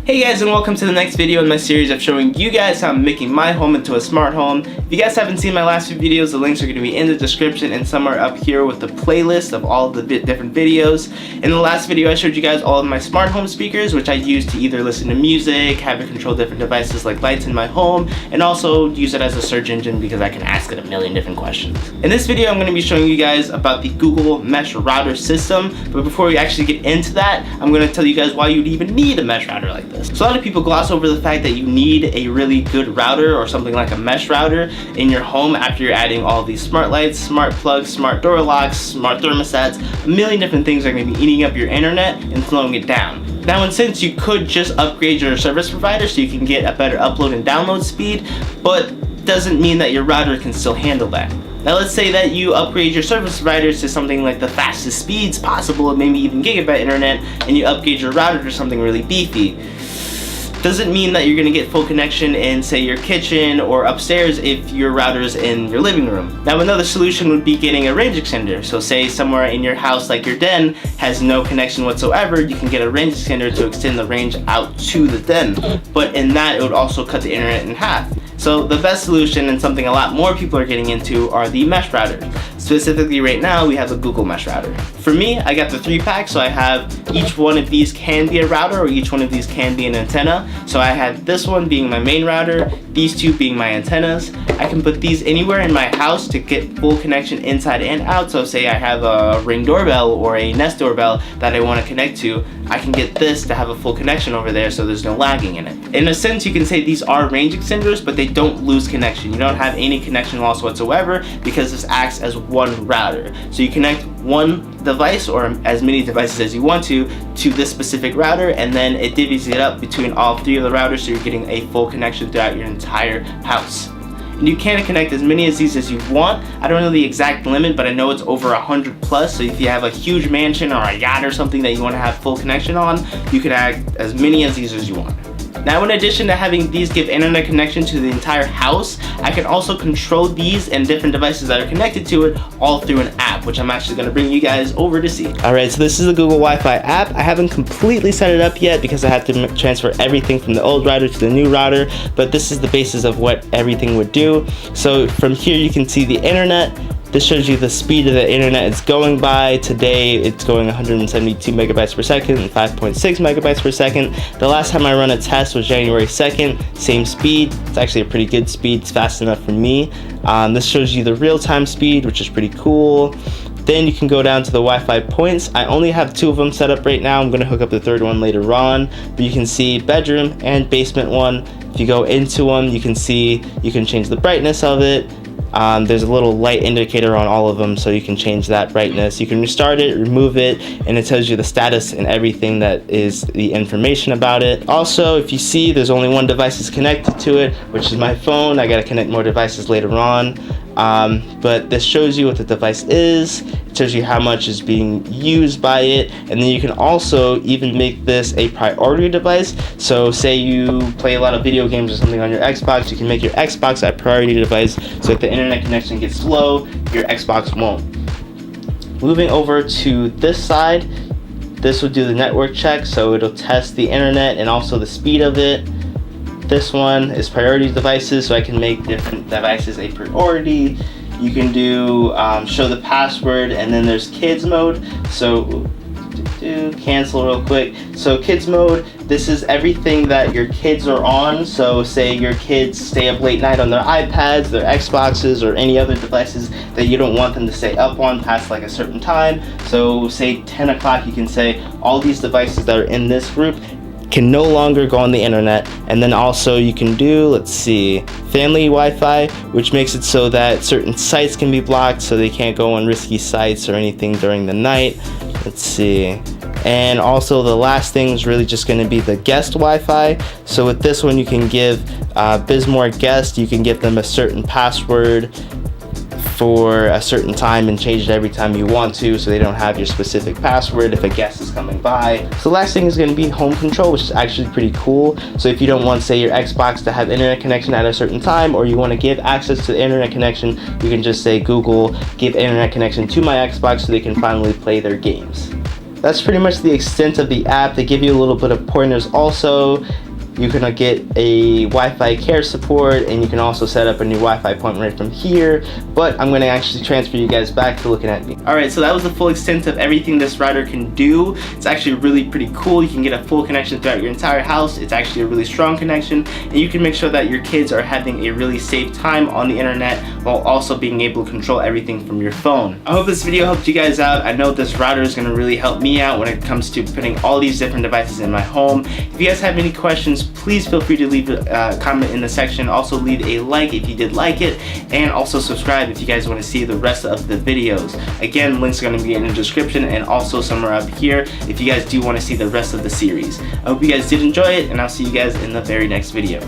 Hey guys, and welcome to the next video in my series of showing you guys how I'm making my home into a smart home. If you guys haven't seen my last few videos, the links are going to be in the description and somewhere up here with the playlist of all the different videos. In the last video I showed you guys all of my smart home speakers, which I use to either listen to music, have it control different devices like lights in my home, and also use it as a search engine because I can ask it a million different questions. In this video I'm going to be showing you guys about the Google Mesh Router system, but before we actually get into that, I'm going to tell you guys why you'd even need a mesh router like this. So a lot of people gloss over the fact that you need a really good router or something like a mesh router in your home after you're adding all these smart lights, smart plugs, smart door locks, smart thermostats. A million different things are going to be eating up your internet and slowing it down. Now, in a sense, you could just upgrade your service provider so you can get a better upload and download speed, but doesn't mean that your router can still handle that. Now let's say that you upgrade your service providers to something like the fastest speeds possible, maybe even gigabit internet, and you upgrade your router to something really beefy. Doesn't mean that you're going to get full connection in, say, your kitchen or upstairs if your router is in your living room. Now another solution would be getting a range extender. So say somewhere in your house like your den has no connection whatsoever, you can get a range extender to extend the range out to the den. But in that, it would also cut the internet in half. So the best solution, and something a lot more people are getting into, are the mesh routers. Specifically right now, we have the Google Mesh Router. For me, I got the 3-pack, so I have each one of these can be a router, or each one of these can be an antenna. So I had this one being my main router, these two being my antennas. I can put these anywhere in my house to get full connection inside and out. So say I have a Ring doorbell or a Nest doorbell that I want to connect to, I can get this to have a full connection over there so there's no lagging in it. In a sense, you can say these are range extenders, but they don't lose connection. You don't have any connection loss whatsoever because this acts as one router. So you connect one device, or as many devices as you want to this specific router, and then it divvies it up between all 3 of the routers, so you're getting a full connection throughout your entire house. And you can connect as many of these as you want. I don't know the exact limit, but I know it's over 100 plus. So if you have a huge mansion or a yacht or something that you want to have full connection on, you can add as many of these as you want. Now, in addition to having these give internet connection to the entire house, I can also control these and different devices that are connected to it all through an app, which I'm actually going to bring you guys over to see. Alright, so this is the Google Wi-Fi app. I haven't completely set it up yet because I have to transfer everything from the old router to the new router, but this is the basis of what everything would do. So from here you can see the internet. This shows you the speed of the internet it's going by. Today it's going 172 megabytes per second and 5.6 megabytes per second. The last time I ran a test was January 2nd, same speed. It's actually a pretty good speed, it's fast enough for me. This shows you the real-time speed, which is pretty cool. Then you can go down to the Wi-Fi points. I only have 2 of them set up right now. I'm going to hook up the 3rd one later on. But you can see bedroom and basement one. If you go into them, you can see you can change the brightness of it. There's a little light indicator on all of them, so you can change that brightness. You can restart it, remove it, and it tells you the status and everything that is the information about it. Also, if you see, there's only one device is connected to it, which is my phone. I gotta connect more devices later on. But this shows you what the device is. It tells you how much is being used by it, and then you can also even make this a priority device. So say you play a lot of video games or something on your Xbox, you can make your Xbox a priority device, so if the internet connection gets slow, your Xbox won't. Moving over to this side, this will do the network check, so it'll test the internet and also the speed of it. This one is priority devices, so I can make different devices a priority. You can do show the password, and then there's kids mode. So cancel real quick. So kids mode, this is everything that your kids are on. So say your kids stay up late night on their iPads, their Xboxes, or any other devices that you don't want them to stay up on past like a certain time. So say 10 o'clock, you can say all these devices that are in this group can no longer go on the internet. And then also you can do, let's see, family Wi-Fi, which makes it so that certain sites can be blocked, so they can't go on risky sites or anything during the night. Let's see. And also the last thing is really just going to be the guest Wi-Fi. So with this one, you can give Bizzmore guest, you can give them a certain password for a certain time and change it every time you want to, so they don't have your specific password if a guest is coming by. So the last thing is going to be home control, which is actually pretty cool. So if you don't want, say, your Xbox to have internet connection at a certain time, or you want to give access to the internet connection, you can just say, Google, give internet connection to my Xbox so they can finally play their games. That's pretty much the extent of the app. They give you a little bit of pointers also. You can get a Wi-Fi care support, and you can also set up a new Wi-Fi point right from here, but I'm going to actually transfer you guys back to looking at me. Alright, so that was the full extent of everything this router can do. It's actually really pretty cool. You can get a full connection throughout your entire house. It's actually a really strong connection, and you can make sure that your kids are having a really safe time on the internet while also being able to control everything from your phone. I hope this video helped you guys out. I know this router is going to really help me out when it comes to putting all these different devices in my home. If you guys have any questions, please feel free to leave a comment in the section. Also leave a like if you did like it, and also subscribe if you guys want to see the rest of the videos. Again, links are going to be in the description and also somewhere up here if you guys do want to see the rest of the series. I hope you guys did enjoy it, and I'll see you guys in the very next video.